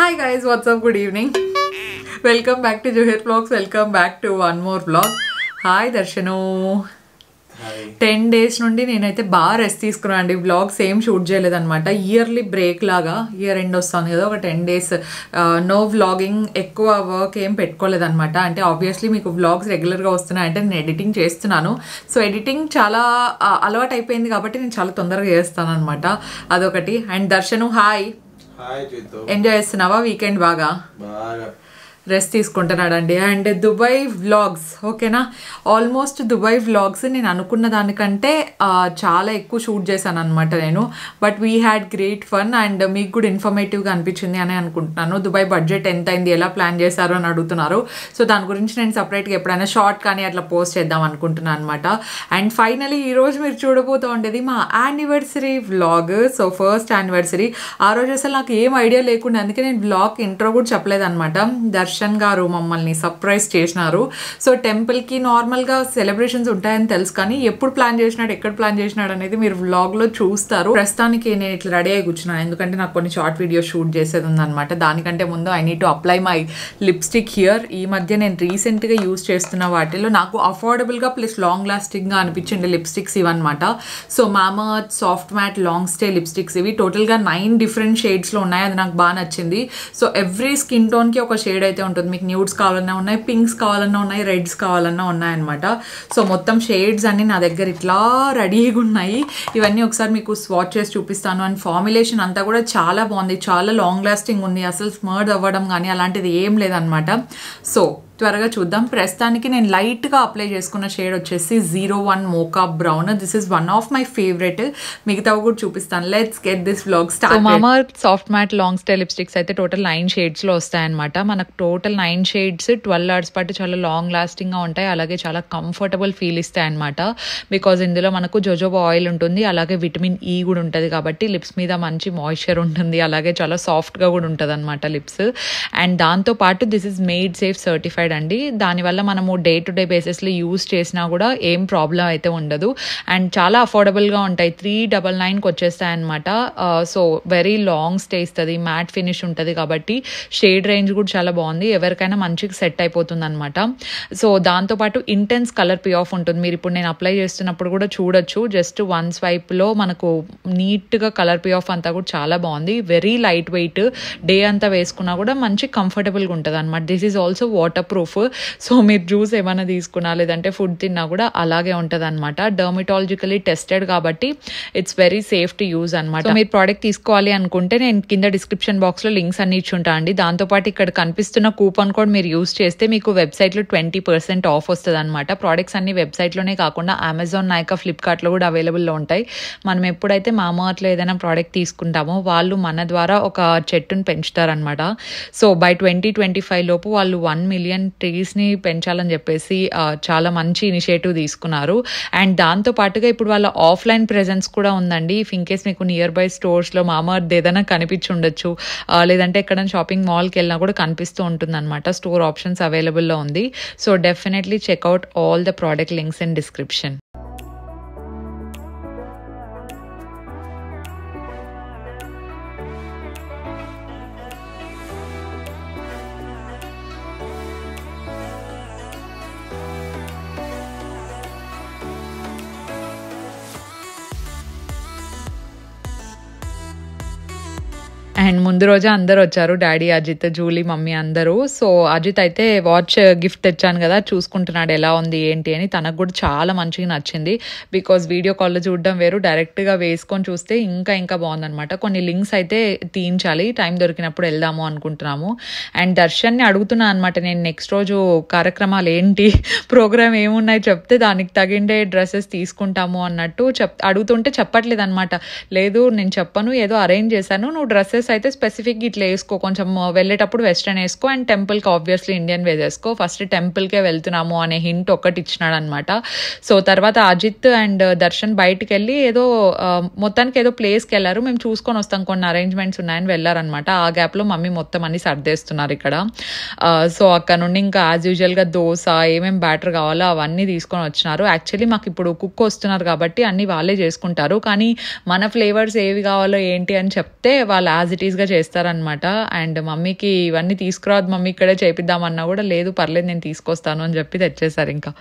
Hi guys, what's up? Good evening. Welcome back to Juher Vlogs. Welcome back to one more vlog. Hi Darshanu. Hi. 10 days నుండి నేనైతే బాగా rest తీసుకున్నాను అండి. Vlogs ఏం shoot చేయలేదన్నమాట. Yearly break లాగా year end వస్తుంది కదా, ఒక 10 days నో వ్లాగింగ్, ఎక్కువ వర్క్ ఏం పెట్టుకోలేదన్నమాట. అంటే ఆబ్వియస్లీ మీకు వ్లాగ్స్ రెగ్యులర్గా వస్తున్నాయి అంటే నేను ఎడిటింగ్ చేస్తున్నాను. సో ఎడిటింగ్ చాలా అలవాటు అయిపోయింది కాబట్టి నేను చాలా తొందరగా చేస్తాను అనమాట. అదొకటి. అండ్ దర్శను హాయ్, ఎంజాయ్ చేస్తున్నావా వీకెండ్? బాగా రెస్ట్ తీసుకుంటున్నాడండి. అండ్ దుబాయ్ వ్లాగ్స్ ఓకేనా, ఆల్మోస్ట్ దుబాయ్ వ్లాగ్స్ నేను అనుకున్న దానికంటే చాలా ఎక్కువ షూట్ చేశాను అనమాట నేను. But we had great fun and మీకు కూడా ఇన్ఫర్మేటివ్గా అనిపించింది అని అనుకుంటున్నాను. దుబాయ్ బడ్జెట్ ఎంత అయింది, ఎలా ప్లాన్ చేశారు అని అడుగుతున్నారు. సో దాని గురించి నేను సపరేట్గా ఎప్పుడైనా షార్ట్ కానీ అట్లా పోస్ట్ చేద్దాం అనుకుంటున్నాను అనమాట. అండ్ ఫైనలీ ఈరోజు మీరు చూడబోతూ ఉండేది మా anniversary vlog. So first anniversary. ఆ రోజు అసలు నాకు ఏం ఐడియా లేకుండా, అందుకే నేను వ్లాగ్ ఇంట్రో కూడా చెప్పలేదన్నమాట. దర్శన్ గారు మమ్మల్ని సర్ప్రైజ్ చేసినారు. సో టెంపుల్కి నార్మల్గా సెలబ్రేషన్స్ ఉంటాయని తెలుసు, కానీ ఎప్పుడు ప్లాన్ చేసినాడు, ఎక్కడ ప్లాన్ చేసినాడు అనేది మీరు వ్లాగ్లో చూస్తారు. ప్రస్తుతానికి నేను ఇట్లా రెడీ అయి కూర్చున్నాను, ఎందుకంటే నాకు కొన్ని షార్ట్ వీడియోస్ షూట్ చేసేది ఉందన్నమాట. దానికంటే ముందు I need to apply my lipstick here. ఈ మధ్య నేను రీసెంట్గా యూజ్ చేస్తున్న వాటిలో నాకు అఫోర్డబుల్గా ప్లస్ లాంగ్ లాస్టింగ్గా అనిపించింది లిప్స్టిక్స్ ఇవన్నమాట. So Mamaearth soft matte long stay lipsticks ఇవి. టోటల్గా 9 డిఫరెంట్ షేడ్స్లో ఉన్నాయి. అది నాకు బాగా నచ్చింది. సో ఎవ్రీ స్కిన్ టోన్కి ఒక షేడ్ అయితే ఉంటుంది. మీకు న్యూడ్స్ కావాలన్నా ఉన్నాయి, పింక్స్ కావాలన్నా ఉన్నాయి, రెడ్స్ కావాలన్నా ఉన్నాయన్నమాట. సో మొత్తం షేడ్స్ అన్ని నా దగ్గర ఇట్లా రెడీగా ఉన్నాయి. ఇవన్నీ ఒకసారి మీకు స్వాచ్ చేసి చూపిస్తాను. అండ్ ఫార్ములేషన్ అంతా కూడా చాలా బాగుంది, చాలా లాంగ్ లాస్టింగ్ ఉంది. అసలు స్మర్డ్ అవ్వడం కానీ అలాంటిది ఏం లేదనమాట. సో త్వరగా చూద్దాం. ప్రస్తుతానికి నేను లైట్గా అప్లై చేసుకున్న షేడ్ వచ్చేసి 01 mocha brown. This is one of my favourite. మిగతావి కూడా చూపిస్తాను. Let's get this vlog start. Mamaearth soft matte long stay lipsticks అయితే టోటల్ 9 షేడ్స్లో వస్తాయన్నమాట. మనకు టోటల్ 9 షేడ్స్ 12 hours పాటు చాలా లాంగ్ లాస్టింగ్గా ఉంటాయి. అలాగే చాలా కంఫర్టబుల్ ఫీల్ ఇస్తాయి అనమాట. బికాజ్ ఇందులో మనకు జోజోబా ఆయిల్ ఉంటుంది, అలాగే విటమిన్ ఈ కూడా ఉంటుంది కాబట్టి లిప్స్ మీద మంచి మాయిశ్చర్ ఉంటుంది. అలాగే చాలా సాఫ్ట్గా కూడా ఉంటుంది అనమాట లిప్స్. అండ్ దాంతోపాటు this is made safe certified అండి. దానివల్ల మనము డే టు డే బేసిస్లో యూజ్ చేసినా కూడా ఏం ప్రాబ్లం అయితే ఉండదు. అండ్ చాలా అఫోర్డబుల్గా ఉంటాయి. 399కి వచ్చేస్తాయి అనమాట. సో వెరీ లాంగ్ స్టే ఇస్తుంది, మ్యాట్ ఫినిష్ ఉంటుంది కాబట్టి షేడ్ రేంజ్ కూడా చాలా బాగుంది. ఎవరికైనా మంచిగా సెట్ అయిపోతుంది అనమాట. సో దాంతోపాటు ఇంటెన్స్ కలర్ పే ఆఫ్ ఉంటుంది. మీరు ఇప్పుడు నేను అప్లై చేస్తున్నప్పుడు కూడా చూడొచ్చు. జస్ట్ 1 స్వైప్లో మనకు నీట్గా కలర్ పే ఆఫ్ అంతా కూడా చాలా బాగుంది. వెరీ లైట్ వెయిట్, డే అంతా వేసుకున్నా కూడా మంచి కంఫర్టబుల్గా ఉంటుంది అనమాట. This is also water proof. So మీరు జ్యూస్ ఏమైనా తీసుకున్నా లేదంటే ఫుడ్ తిన్నా కూడా అలాగే ఉంటుంది అనమాట. డర్మటాలజికలీ టెస్టెడ్ కాబట్టి it's very safe to use అనమాట. మీరు ప్రోడక్ట్ తీసుకోవాలి అనుకుంటే నేను కింద డిస్క్రిప్షన్ బాక్స్లో లింక్స్ అన్ని ఇచ్చుంటా అండి. దాంతోపాటు ఇక్కడ కనిపిస్తున్న కూపన్ కోడ్ మీరు యూజ్ చేస్తే మీకు వెబ్సైట్లో 20% ఆఫ్ వస్తుంది అనమాట. ప్రోడక్ట్స్ అన్ని వెబ్సైట్లోనే కాకుండా అమెజాన్, నైకా, ఫ్లిప్కార్ట్లో కూడా అవైలబుల్లో ఉంటాయి. మనం ఎప్పుడైతే మామాఅర్త్లో ఏదైనా ప్రోడక్ట్ తీసుకుంటామో వాళ్ళు మన ద్వారా ఒక చెట్టును పెంచుతారనమాట. సో బై 2025 లోపు వాళ్ళు 1 million ట్రీస్ని పెంచాలని చెప్పేసి చాలా మంచి ఇనిషియేటివ్ తీసుకున్నారు. అండ్ దాంతో పాటుగా ఇప్పుడు వాళ్ళ ఆఫ్లైన్ ప్రెజెన్స్ కూడా ఉందండి. ఇఫ్ ఇన్ కేస్ మీకు నియర్ బై స్టోర్స్లో మామాఅర్త్ ఏదైనా కనిపించి ఉండొచ్చు, లేదంటే ఎక్కడైనా షాపింగ్ మాల్కి వెళ్ళినా కూడా కనిపిస్తూ ఉంటుంది అనమాట. స్టోర్ ఆప్షన్స్ అవైలబుల్లో ఉంది. So definitely check out all the product links in description. And ముందు రోజే అందరు వచ్చారు, డాడీ, అజిత్, జూలీ, మమ్మీ అందరూ. సో అజిత్ అయితే వాచ్ గిఫ్ట్ తెచ్చాను కదా, చూసుకుంటున్నాడు ఎలా ఉంది ఏంటి అని. తనకు కూడా చాలా మంచిగా నచ్చింది. బికాజ్ వీడియో కాల్లో చూడడం వేరు, డైరెక్ట్గా వేసుకొని చూస్తే ఇంకా బాగుందనమాట. కొన్ని లింక్స్ అయితే తీయించాలి, టైం దొరికినప్పుడు వెళ్దాము అనుకుంటున్నాము. అండ్ దర్శన్ని అడుగుతున్నా అనమాట నేను, నెక్స్ట్ రోజు కార్యక్రమాలు ఏంటి, ప్రోగ్రామ్ ఏమున్నాయి చెప్తే దానికి తగిండే డ్రెస్సెస్ తీసుకుంటాము అన్నట్టు అడుగుతుంటే చెప్పట్లేదు అనమాట. లేదు నేను చెప్పను, ఏదో అరేంజ్ చేశాను, నువ్వు డ్రెస్సెస్ అయితే స్పెసిఫిక్గా ఇట్లా వేసుకో, కొంచెం వెళ్ళేటప్పుడు వెస్ట్రన్ వేసుకో, అండ్ టెంపుల్కి ఆబ్వియస్లీ ఇండియన్ వేర్ వేసుకో, ఫస్ట్ టెంపుల్కే వెళ్తున్నాము అనే హింట్ ఒకటి ఇచ్చినాడు అనమాట. సో తర్వాత అజిత్ అండ్ దర్శన్ బయటికి వెళ్ళి ఏదో మొత్తానికి ఏదో ప్లేస్కి వెళ్ళారు. మేము చూసుకొని వస్తాం, కొన్ని అరేంజ్మెంట్స్ ఉన్నాయని వెళ్ళారనమాట. ఆ గ్యాప్లో మమ్మీ మొత్తం అన్ని సర్దేస్తున్నారు ఇక్కడ. సో అక్కడ నుండి ఇంకా యాజ్ యూజువల్గా దోశ, ఏమేమి బ్యాటర్ కావాలో అవన్నీ తీసుకొని వచ్చినారు. యాక్చువల్లీ మాకు ఇప్పుడు కుక్ వస్తున్నారు కాబట్టి అన్ని వాళ్ళే చేసుకుంటారు, కానీ మన ఫ్లేవర్స్ ఏవి కావాలో ఏంటి అని చెప్తే వాళ్ళు యాజ్ ఇట్ ఈస్గా చేస్తారనమాట. అండ్ మమ్మీకి ఇవన్నీ తీసుకురావద్దు మమ్మీ ఇక్కడే చేపిద్దామన్నా కూడా లేదు పర్లేదు నేను తీసుకొస్తాను అని చెప్పి తెచ్చేసారు ఇంకా.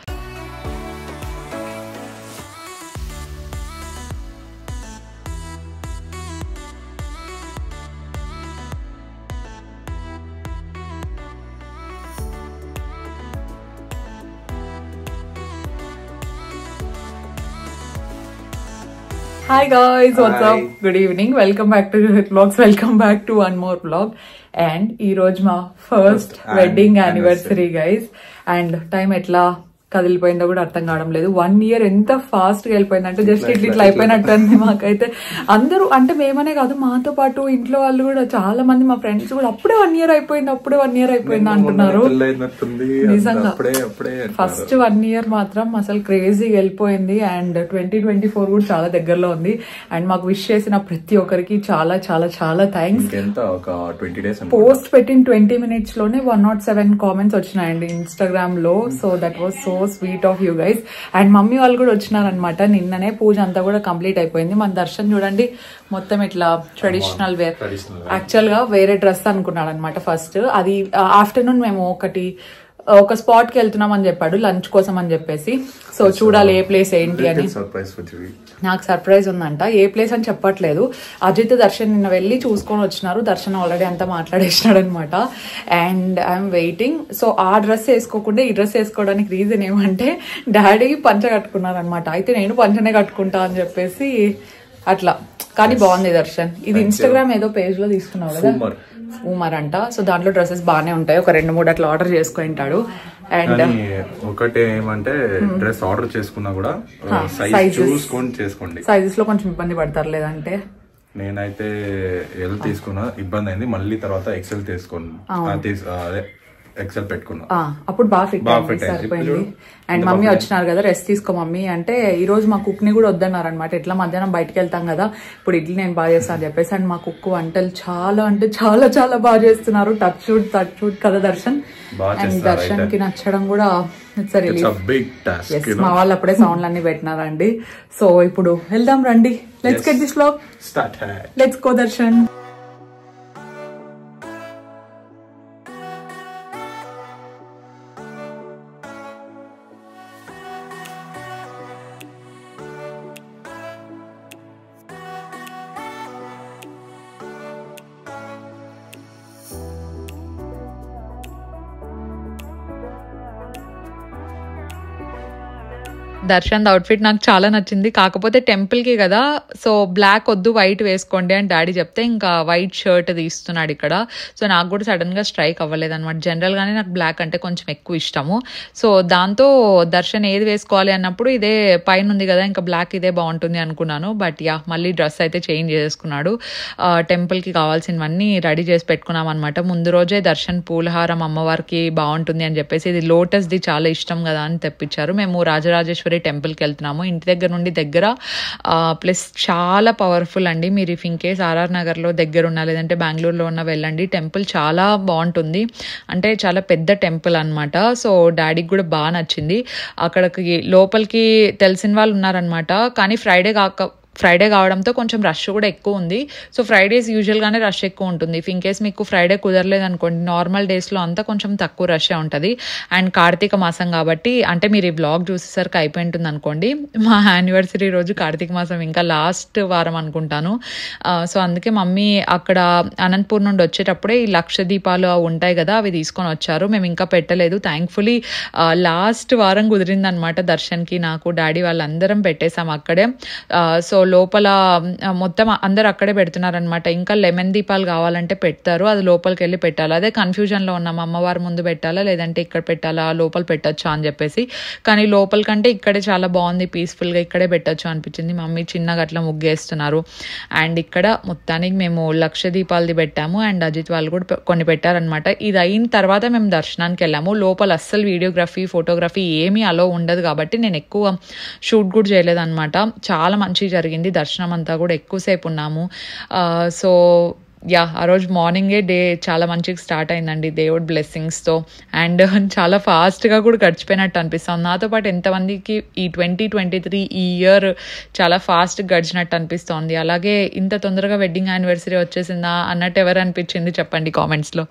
Hi guys, what's up? Good evening. Welcome back to Vlogs. Welcome back to one more vlog. And ee roju ma first wedding anniversary guys. And time etla కదిలిపోయిందో కూడా అర్థం కావడం లేదు. 1 year ఎంత ఫాస్ట్ గా వెళ్ళిపోయిందంటే జస్ట్ ఇట్లా అయిపోయినట్టు అంది మాకైతే. అందరూ అంటే మేమనే కాదు మాతో పాటు ఇంట్లో వాళ్ళు కూడా చాలా మంది మా ఫ్రెండ్స్ కూడా అప్పుడే 1 year అయిపోయింది అంటున్నారు. నిజంగా ఫస్ట్ 1 year మాత్రం అసలు క్రేజీగా వెళ్ళిపోయింది. అండ్ 2024 కూడా చాలా దగ్గరలో ఉంది. అండ్ మాకు విష్ చేసిన ప్రతి ఒక్కరికి చాలా చాలా చాలా థ్యాంక్స్. పోస్ట్ పెట్టిన 20 minutes లోనే 107 కామెంట్స్ వచ్చినాయండి ఇన్స్టాగ్రామ్ లో. So that was so sweet of you guys. And mummy వాళ్ళు కూడా వచ్చినారనమాట. నిన్ననే పూజ అంతా కూడా కంప్లీట్ అయిపోయింది. మన దర్శన్ చూడండి మొత్తం ఇట్లా ట్రెడిషనల్ వేర్. యాక్చువల్ గా వేరే డ్రెస్ అనుకున్నాడు అనమాట ఫస్ట్. అది ఆఫ్టర్నూన్ మేము ఒక స్పాట్ కి వెళ్తున్నాం అని చెప్పాడు లంచ్ కోసం అని చెప్పేసి. సో చూడాలి ఏ ప్లేస్ ఏంటి అని. నాకు సర్ప్రైజ్ ఉందంట. ఏ ప్లేస్ అని చెప్పట్లేదు. అజిత్ దర్శన్ నిన్న వెళ్ళి చూసుకొని వచ్చినారు. దర్శన్ ఆల్రెడీ అంతా మాట్లాడేసినాడు అనమాట. And I'm waiting. సో ఆ డ్రెస్ వేసుకోకుండా ఈ డ్రెస్ వేసుకోవడానికి రీజన్ ఏమంటే డాడీ పంచ కట్టుకున్నారు అనమాట. అయితే నేను పంచనే కట్టుకుంటా అని చెప్పేసి అట్లా. కానీ బాగుంది దర్శన్. ఇది ఇన్స్టాగ్రామ్ ఏదో పేజ్ లో తీసుకున్నావు కదా, ఉమర్ అంట. సో దాంట్లో డ్రెస్సెస్ బాగానే ఉంటాయి. ఒక 2-3 అట్లా ఆర్డర్ చేసుకుంటాడు. అండ్ ఒకటి ఏమంటే డ్రెస్ ఆర్డర్ చేసుకున్నా కూడా సైజెస్ లో కొంచెం ఇబ్బంది పడతారు. లేదంటే నేనైతే ఎల్ తీసుకున్నా ఇబ్బంది అయింది. మళ్ళీ తర్వాత ఎక్సెల్ ఎక్సెల్ పెట్టుకున్నా. అప్పుడు బాగా ఫిట్ సరిపోయింది. అండ్ మమ్మీ వచ్చినారు కదా రెస్ట్ తీసుకో మమ్మీ అంటే ఈ రోజు మా కుక్ ని కూడా వద్దన్నారు అనమాట. ఎట్లా మధ్యాహ్నం బయటకు వెళ్తాం కదా ఇప్పుడు ఇడ్లీ నేను బాగా చేస్తాను అని చెప్పేసి. అండ్ మా కుక్ వంటలు చాలా అంటే చాలా చాలా బాగా చేస్తున్నారు. టచ్ షూట్ కదా దర్శన్. అండ్ దర్శన్ కి నచ్చడం కూడా మా వాళ్ళు అప్పుడే సౌండ్లు అన్ని పెట్టినారండి. సో ఇప్పుడు వెళ్దాం రండి. Let's get this vlog started. Let's go Darshan. Darshan outfit నాకు చాలా నచ్చింది. కాకపోతే టెంపుల్కి కదా సో బ్లాక్ వద్దు వైట్ వేసుకోండి అని డాడీ చెప్తే ఇంకా వైట్ షర్ట్ తీస్తున్నాడు ఇక్కడ. సో నాకు కూడా సడన్గా స్ట్రైక్ అవ్వలేదు అనమాట. జనరల్గానే నాకు బ్లాక్ అంటే కొంచెం ఎక్కువ ఇష్టము. సో దాంతో దర్శన్ ఏది వేసుకోవాలి అన్నప్పుడు ఇదే పైన ఉంది కదా ఇంకా బ్లాక్ ఇదే బాగుంటుంది అనుకున్నాను. బట్ మళ్ళీ డ్రెస్ అయితే చేంజ్ చేసుకున్నాడు. టెంపుల్కి కావాల్సినవన్నీ రెడీ చేసి పెట్టుకున్నాం అనమాట. ముందు రోజే దర్శన్ పూలహారం అమ్మవారికి బాగుంటుంది అని చెప్పేసి ఇది లోటస్ది చాలా ఇష్టం కదా అని తెప్పించారు. మేము రాజరాజేశ్వరి టెంపుల్కి వెళ్తున్నాము. ఇంటి దగ్గర నుండి దగ్గర ప్లస్ చాలా పవర్ఫుల్ అండి. మీరు ఇఫ్ ఇన్ కేస్ ఆర్ఆర్ నగర్లో దగ్గర ఉన్నా లేదంటే బెంగళూరులో ఉన్నా వెళ్ళండి. టెంపుల్ చాలా బాగుంటుంది. అంటే చాలా పెద్ద టెంపుల్ అనమాట. సో డాడీకి కూడా బాగా నచ్చింది. అక్కడికి లోపలికి తెలిసిన వాళ్ళు ఉన్నారనమాట. కానీ ఫ్రైడే కావడంతో కొంచెం రష్ కూడా ఎక్కువ ఉంది. సో ఫ్రైడేస్ యూజువల్గానే రష్ ఎక్కువ ఉంటుంది. ఇఫ్ ఇన్ కేస్ మీకు ఫ్రైడే కుదరలేదు అనుకోండి నార్మల్ డేస్లో అంతా కొంచెం తక్కువ రష్ ఉంటుంది. అండ్ కార్తీక మాసం కాబట్టి అంటే మీరు ఈ బ్లాగ్ చూసేసరికి అయిపోయి ఉంటుంది అనుకోండి. మా యానివర్సరీ రోజు కార్తీక మాసం ఇంకా లాస్ట్ వారం అనుకుంటాను. సో అందుకే మమ్మీ అక్కడ అనంతపూర్ నుండి వచ్చేటప్పుడే ఈ లక్ష దీపాలు ఉంటాయి కదా అవి తీసుకొని వచ్చారు. మేము ఇంకా పెట్టలేదు. థ్యాంక్ఫుల్లీ లాస్ట్ వారం కుదిరిందనమాట. దర్శన్కి నాకు డాడీ వాళ్ళందరం పెట్టేశాం అక్కడే. సో లోపల మొత్తం అందరు అక్కడే పెడుతున్నారనమాట. ఇంకా లెమన్ దీపాలు కావాలంటే పెడతారు. అది లోపలికి వెళ్ళి పెట్టాలి. అదే కన్ఫ్యూజన్లో ఉన్నాం అమ్మవారి ముందు పెట్టాలా లేదంటే ఇక్కడ పెట్టాలా లోపల పెట్టచ్చా అని చెప్పేసి. కానీ లోపల కంటే ఇక్కడే చాలా బాగుంది పీస్ఫుల్గా ఇక్కడే పెట్టచ్చు అనిపించింది. మమ్మీ చిన్నగా అట్లా ముగ్గేస్తున్నారు. అండ్ ఇక్కడ మొత్తానికి మేము లక్ష దీపాలది పెట్టాము. అండ్ అజిత్ వాళ్ళు కూడా కొన్ని పెట్టారనమాట. ఇది అయిన తర్వాత మేము దర్శనానికి వెళ్ళాము. లోపల అస్సలు వీడియోగ్రఫీ ఫోటోగ్రఫీ ఏమీ అలో ఉండదు కాబట్టి నేను ఎక్కువ షూట్ కూడా చేయలేదన్నమాట. చాలా మంచిగా జరిగింది దర్శనం అంతా కూడా ఎక్కువసేపు ఉన్నాము. సో యా ఆ రోజు మార్నింగే డే చాలా మంచిగా స్టార్ట్ అయిందండి దేవుడి బ్లెస్సింగ్స్తో. అండ్ చాలా ఫాస్ట్గా కూడా గడిచిపోయినట్టు అనిపిస్తుంది. నాతో పాటు ఎంతమందికి ఈ 2023 ఈ ఇయర్ చాలా ఫాస్ట్గా గడిచినట్టు అనిపిస్తోంది. అలాగే ఇంత తొందరగా వెడ్డింగ్ యానివర్సరీ వచ్చేసిందా అన్నట్టు ఎవరు అనిపించింది చెప్పండి కామెంట్స్లో.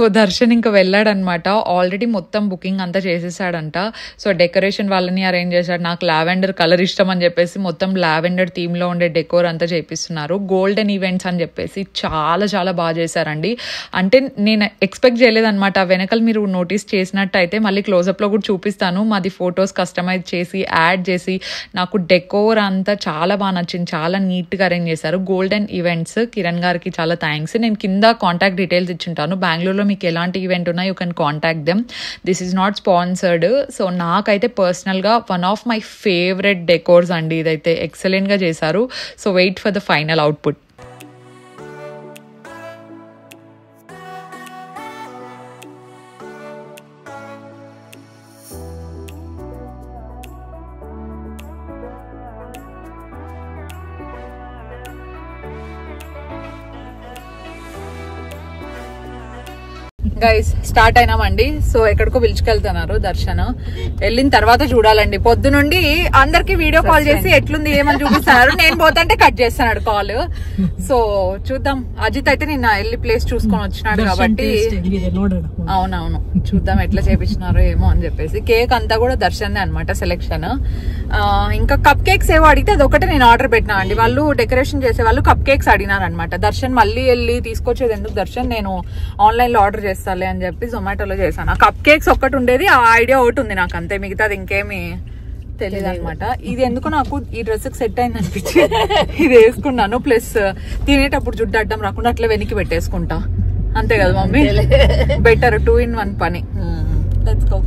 సో దర్శన్ ఇంకా వెళ్ళాడనమాట. ఆల్రెడీ మొత్తం బుకింగ్ అంతా చేసేసాడంట. సో డెకరేషన్ వాళ్ళని అరేంజ్ చేశాడు. నాకు లావెండర్ కలర్ ఇష్టం అని చెప్పేసి మొత్తం లావెండర్ థీమ్లో ఉండే డెకోర్ అంతా చేపిస్తున్నారు. గోల్డెన్ ఈవెంట్స్ అని చెప్పేసి చాలా చాలా బాగా చేశారండి. అంటే నేను ఎక్స్పెక్ట్ చేయలేదన్నమాట. వెనకాల మీరు నోటీస్ చేసినట్టయితే మళ్ళీ క్లోజప్లో కూడా చూపిస్తాను. మాది ఫొటోస్ కస్టమైజ్ చేసి యాడ్ చేసి నాకు డెకోర్ అంతా చాలా బాగా నచ్చింది. చాలా నీట్గా అరేంజ్ చేశారు. గోల్డెన్ ఈవెంట్స్ కిరణ్ గారికి చాలా థ్యాంక్స్. నేను కింద కాంటాక్ట్ డీటెయిల్స్ ఇచ్చింటాను. బెంగళూరులో మీకు ఎలాంటి ఈవెంట్ ఉన్నా you can contact them. This is not sponsored. So నాకైతే పర్సనల్గా one of my favourite decors అండి. ఇదైతే ఎక్సలెంట్గా చేశారు. So wait for the final output. Guys start అయినామండి. సో ఎక్కడికో పిలుచుకెళ్తున్నారు దర్శన్. వెళ్ళిన తర్వాత చూడాలండి. పొద్దునుండి అందరికి వీడియో కాల్ చేసి ఎట్లుంది ఏమని చూపిస్తున్నారు. నేను పోతుంటే కట్ చేస్తున్నాడు కాల్. సో చూద్దాం. అజిత్ అయితే నిన్న వెళ్ళి ప్లేస్ చూసుకొని వచ్చినాడు కాబట్టి అవునవును చూద్దాం ఎట్లా చేపించినారో ఏమో అని చెప్పేసి. కేక్ అంతా కూడా దర్శన్దే అనమాట సెలెక్షన్. ఇంకా కప్ కేక్స్ ఏవో అడిగితే అదొకటే నేను ఆర్డర్ పెట్టినా అండి. వాళ్ళు డెకరేషన్ చేసే వాళ్ళు కప్ కేక్స్ అడిగినారు అనమాట. దర్శన్ మళ్ళీ వెళ్ళి తీసుకొచ్చేది ఎందుకు దర్శన్, నేను ఆన్లైన్ లో ఆర్డర్ చేస్తాలే అని చెప్పి జొమాటోలో చేశాను. ఆ కప్ కేక్స్ ఒక్కటి ఉండేది, ఆ ఐడియా ఒకటి ఉంది నాకు అంతే. మిగతాది ఇంకేమి తెలియదు అనమాట. ఇది ఎందుకు నాకు ఈ డ్రెస్ కి సెట్ అయింది అనిపించి ఇది వేసుకున్నాను. ప్లస్ తినేటప్పుడు జుట్టు అడ్డం రాకుండా అట్లా వెనక్కి పెట్టేసుకుంటా. అంతే కదా మమ్మీ, బెటర్ 2 in 1 పని. Let's go.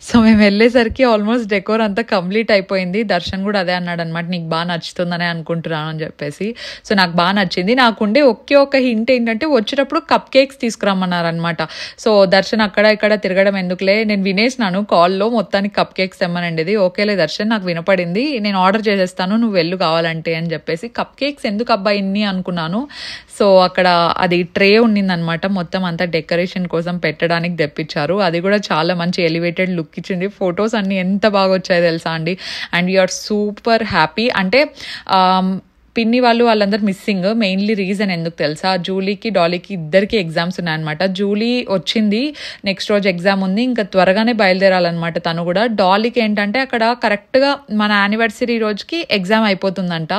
సో మేము వెళ్ళేసరికి ఆల్మోస్ట్ డెకోర్ అంతా కంప్లీట్ అయిపోయింది. దర్శన్ కూడా అదే అన్నాడు అనమాట, నీకు బాగా నచ్చుతుందని అనుకుంటున్నాను అని చెప్పేసి. సో నాకు బాగా నచ్చింది. నాకుండే ఒక్క హింట్ ఏంటంటే వచ్చేటప్పుడు కప్ కేక్స్ తీసుకురమ్మన్నారు అనమాట. సో దర్శన్ అక్కడ ఇక్కడ తిరగడం ఎందుకులే, నేను వినేసినాను కాల్లో మొత్తానికి కప్ కేక్స్ తెమ్మనండి. ఓకేలే దర్శన్, నాకు వినపడింది, నేను ఆర్డర్ చేసేస్తాను, నువ్వు వెళ్ళు కావాలంటే అని చెప్పేసి. కప్ కేక్స్ ఎందుకు అబ్బా ఇన్ని అనుకున్నాను. సో అక్కడ అది ట్రే ఉన్నిందనమాట, మొత్తం అంతా డెకరేషన్ కోసం పెట్టడానికి తెప్పించారు. అది కూడా చాలా మంచి ఎలివేటెడ్ లుక్ ఇచ్చింది. ఫొటోస్ అన్ని ఎంత బాగా వచ్చాయో తెలుసా అండి. And we are super happy. అంటే పిన్ని వాళ్ళందరూ మిస్సింగ్. మెయిన్లీ రీజన్ ఎందుకు తెలుసా, జూలీకి డాలీకి ఇద్దరికి ఎగ్జామ్స్ ఉన్నాయన్నమాట. జూలీ వచ్చింది, నెక్స్ట్ రోజు ఎగ్జామ్ ఉంది, ఇంకా త్వరగానే బయలుదేరాలన్నమాట తను కూడా. డాలీకి ఏంటంటే అక్కడ కరెక్ట్గా మన యానివర్సరీ రోజుకి ఎగ్జామ్ అయిపోతుందంట.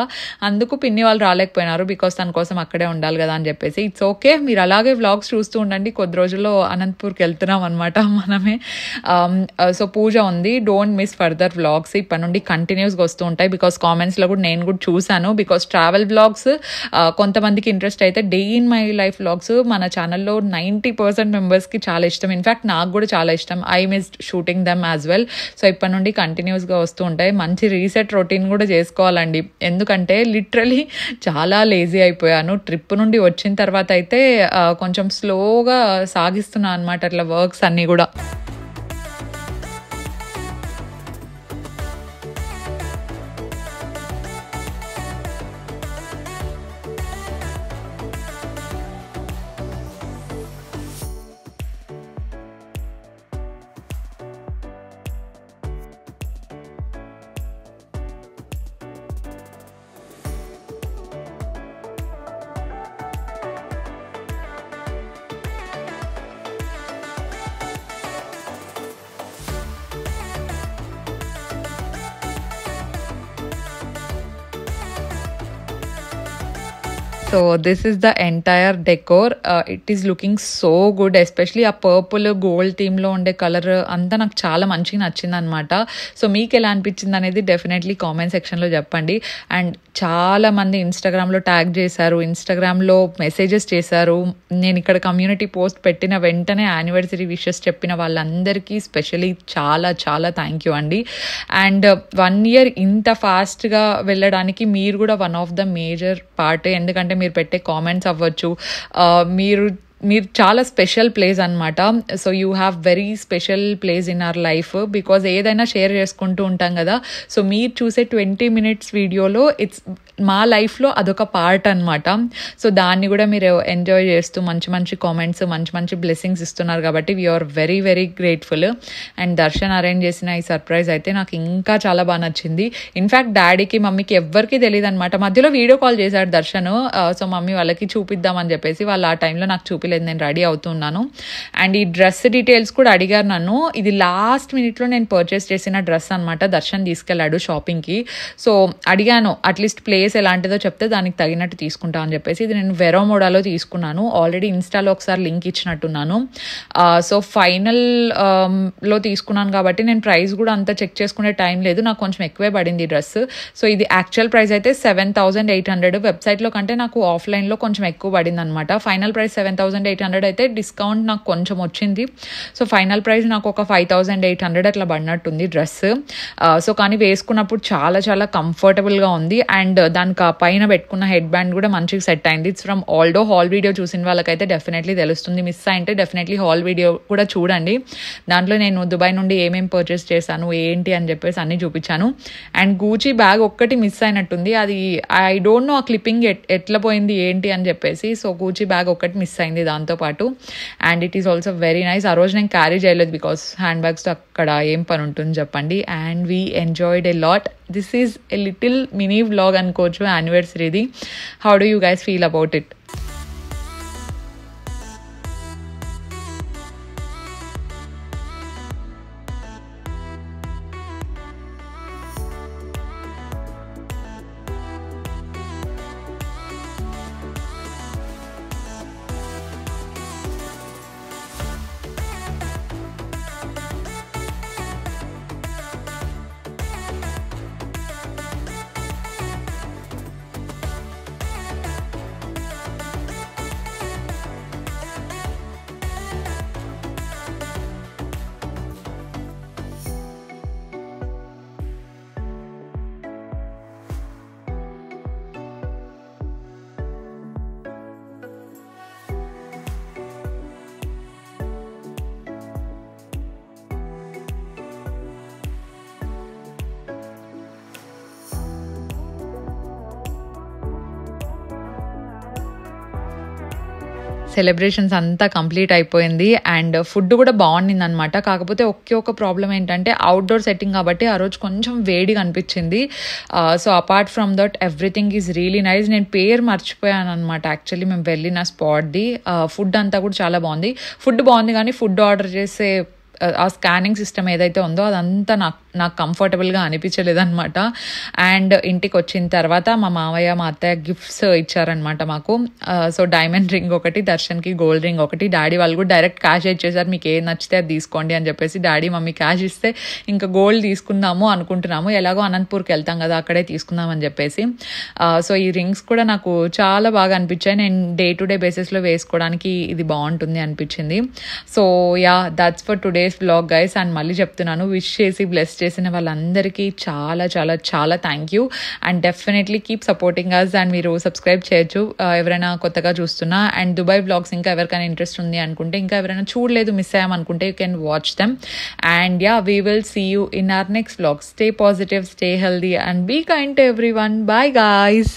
అందుకు పిన్ని వాళ్ళు రాలేకపోయినారు, బికాస్ తన కోసం అక్కడే ఉండాలి కదా అని చెప్పేసి. ఇట్స్ ఓకే, మీరు అలాగే వ్లాగ్స్ చూస్తూ ఉండండి. కొద్ది రోజుల్లో అనంతపూర్కి వెళ్తున్నాం అనమాట మనమే. సో పూజ ఉంది, డోంట్ మిస్ ఫర్దర్ వ్లాగ్స్. ఇప్పటి నుండి కంటిన్యూస్గా వస్తూ ఉంటాయి. బికాస్ కామెంట్స్లో కూడా నేను కూడా చూశాను. బికాస్ ట్రావెల్ వ్లాగ్స్ కొంతమందికి ఇంట్రెస్ట్ అయితే day in my life vlogs మన ఛానల్లో 90% మెంబర్స్కి చాలా ఇష్టం. ఇన్ఫ్యాక్ట్ నాకు కూడా చాలా ఇష్టం. I miss shooting them as well. So ఇప్పటి నుండి కంటిన్యూస్గా వస్తూ ఉంటాయి. మంచి రీసెట్ రొటీన్ కూడా చేసుకోవాలండి, ఎందుకంటే లిటరలీ చాలా లేజీ అయిపోయాను. ట్రిప్ నుండి వచ్చిన తర్వాత అయితే కొంచెం స్లోగా సాగిస్తున్నాను అనమాట అట్లా వర్క్స్ అన్నీ కూడా. So this is the entire decor. It is looking so good, especially ఆ పర్పుల్ గోల్డ్ థీమ్లో ఉండే కలర్ అంతా నాకు చాలా మంచిగా నచ్చింది అనమాట. సో మీకు ఎలా అనిపించింది అనేది డెఫినెట్లీ కామెంట్ సెక్షన్లో చెప్పండి. అండ్ చాలా మంది ఇన్స్టాగ్రామ్లో ట్యాగ్ చేశారు, ఇన్స్టాగ్రామ్లో మెసేజెస్ చేశారు. నేను ఇక్కడ కమ్యూనిటీ పోస్ట్ పెట్టిన వెంటనే యానివర్సరీ విషెస్ చెప్పిన వాళ్ళందరికీ స్పెషలీ చాలా చాలా థ్యాంక్ యూ అండి. అండ్ 1 year ఇంత ఫాస్ట్గా వెళ్ళడానికి మీరు కూడా one of the major part. ఎందుకంటే మీరు పెట్టే కామెంట్స్ అవ్వచ్చు, మీరు చాలా స్పెషల్ ప్లేస్ అనమాట. So you have very special place in our life, because ఏదైనా షేర్ చేసుకుంటూ ఉంటాం కదా. సో మీరు చూసే 20 minutes వీడియోలో ఇట్స్ మా లైఫ్లో అదొక పార్ట్ అనమాట. సో దాన్ని కూడా మీరు ఎంజాయ్ చేస్తూ మంచి మంచి కామెంట్స్, మంచి మంచి బ్లెస్సింగ్స్ ఇస్తున్నారు కాబట్టి we are very very grateful. And Darshan arrange చేసిన ఈ సర్ప్రైజ్ అయితే నాకు ఇంకా చాలా బాగా నచ్చింది. ఇన్ఫ్యాక్ట్ డాడీకి మమ్మీకి ఎవ్వరికి తెలియదు అనమాట. మధ్యలో వీడియో కాల్ చేశాడు దర్శన్. సో మమ్మీ వాళ్ళకి చూపిద్దామని చెప్పేసి వాళ్ళు ఆ టైంలో నాకు చూపిలేదు, నేను రెడీ అవుతున్నాను. అండ్ ఈ డ్రెస్ డీటెయిల్స్ కూడా అడిగారు నన్ను. ఇది లాస్ట్ మినిట్లో నేను పర్చేస్ చేసిన డ్రెస్ అనమాట. దర్శన్ తీసుకెళ్ళాడు షాపింగ్కి. సో అడిగాను అట్లీస్ట్ ప్లేస్ ఎలాంటిదో చెప్తే దానికి తగినట్టు తీసుకుంటా అని చెప్పేసి. ఇది నేను వెరోమోడాలో తీసుకున్నాను. ఆల్రెడీ ఇన్స్టాలో ఒకసారి లింక్ ఇచ్చినట్టున్నాను. సో ఫైనల్ లో తీసుకున్నాను కాబట్టి నేను ప్రైస్ కూడా అంత చెక్ చేసుకునే టైం లేదు, నాకు కొంచెం ఎక్కువే పడింది ఈ డ్రెస్. సో ఇది యాక్చువల్ ప్రైస్ అయితే 7,800, వెబ్సైట్లో కంటే నాకు ఆఫ్లైన్లో కొంచెం ఎక్కువ పడింది అనమాట. ఫైనల్ ప్రైస్ 7,800 అయితే డిస్కౌంట్ నాకు కొంచెం వచ్చింది. సో ఫైనల్ ప్రైస్ నాకు ఒక 5,800 అట్లా పడినట్టుంది డ్రెస్. సో కానీ వేసుకున్నప్పుడు చాలా చాలా కంఫర్టబుల్గా ఉంది. అండ్ దానికి పైన పెట్టుకున్న హెడ్ బ్యాండ్ కూడా మంచిగా సెట్ అయింది. It's from aldo. Hall video చూసిన వాళ్ళకైతే డెఫినెట్లీ తెలుస్తుంది. మిస్ అయింటే డెఫినెట్లీ హాల్ వీడియో కూడా చూడండి. దాంట్లో నేను దుబాయ్ నుండి ఏమేమి పర్చేస్ చేశాను ఏంటి అని చెప్పేసి అన్నీ చూపించాను. అండ్ గూచీ బ్యాగ్ ఒక్కటి మిస్ అయినట్టుంది, అది ఐ డోంట్ నో ఆ క్లిప్పింగ్ ఎట్లా పోయింది ఏంటి అని చెప్పేసి. సో గూచీ బ్యాగ్ ఒక్కటి మిస్ అయింది దాంతోపాటు. And it is also very nice. ఆ రోజు నేను క్యారీ చేయలేదు బికాస్ హ్యాండ్ బ్యాగ్స్తో అక్కడ ఏం పని ఉంటుంది చెప్పండి. And we enjoyed a lot. This is a little mini vlog అనుకోవచ్చు యానివర్సరీది. How do you guys feel about it? Celebrations అంతా కంప్లీట్ అయిపోయింది. అండ్ ఫుడ్ కూడా బాగుండింది అనమాట. కాకపోతే ఒక ప్రాబ్లం ఏంటంటే అవుట్డోర్ సెట్టింగ్ కాబట్టి ఆ రోజు కొంచెం వేడిగా అనిపించింది. So apart from that everything is really nice. నేను పేరు మర్చిపోయాను అనమాట యాక్చువల్లీ మేము వెళ్ళిన స్పాట్ది. ఫుడ్ అంతా కూడా చాలా బాగుంది. ఫుడ్ బాగుంది కానీ ఫుడ్ ఆర్డర్ చేసే ఆ స్కానింగ్ సిస్టమ్ ఏదైతే ఉందో అదంతా నాకు కంఫర్టబుల్గా అనిపించలేదు అనమాట. అండ్ ఇంటికి వచ్చిన తర్వాత మా మామయ్య మా అత్తయ్య గిఫ్ట్స్ ఇచ్చారనమాట మాకు. సో డైమండ్ రింగ్ ఒకటి, దర్శన్కి గోల్డ్ రింగ్ ఒకటి. డాడీ వాళ్ళు కూడా డైరెక్ట్ క్యాష్ ఇచ్చేసారు, మీకు ఏది నచ్చితే అది తీసుకోండి అని చెప్పేసి. డాడీ మమ్మీ క్యాష్ ఇస్తే ఇంకా గోల్డ్ తీసుకుందాము అనుకుంటున్నాము, ఎలాగో అనంతపూర్కి వెళ్తాం కదా అక్కడే తీసుకుందాం అని చెప్పేసి. సో ఈ రింగ్స్ కూడా నాకు చాలా బాగా అనిపించాయి. నేను డే టు డే బేసిస్లో వేసుకోవడానికి ఇది బాగుంటుంది అనిపించింది. So yeah, that's for today's vlog guys. And మళ్ళీ చెప్తున్నాను, విష్ చేసి బ్లెస్ చేసిన వాళ్ళందరికీ చాలా చాలా చాలా thank you. And definitely keep supporting us. And మీరు సబ్స్క్రైబ్ చేయొచ్చు ఎవరైనా కొత్తగా చూస్తున్నా. అండ్ దుబాయ్ వ్లాగ్స్ ఇంకా ఎవరికైనా ఇంట్రెస్ట్ ఉంది అనుకుంటే, ఇంకా ఎవరైనా చూడలేదు మిస్ అయ్యామనుకుంటే you can watch them. And yeah, we will see you in our next vlog. Stay positive, stay healthy and be kind to everyone. Bye guys.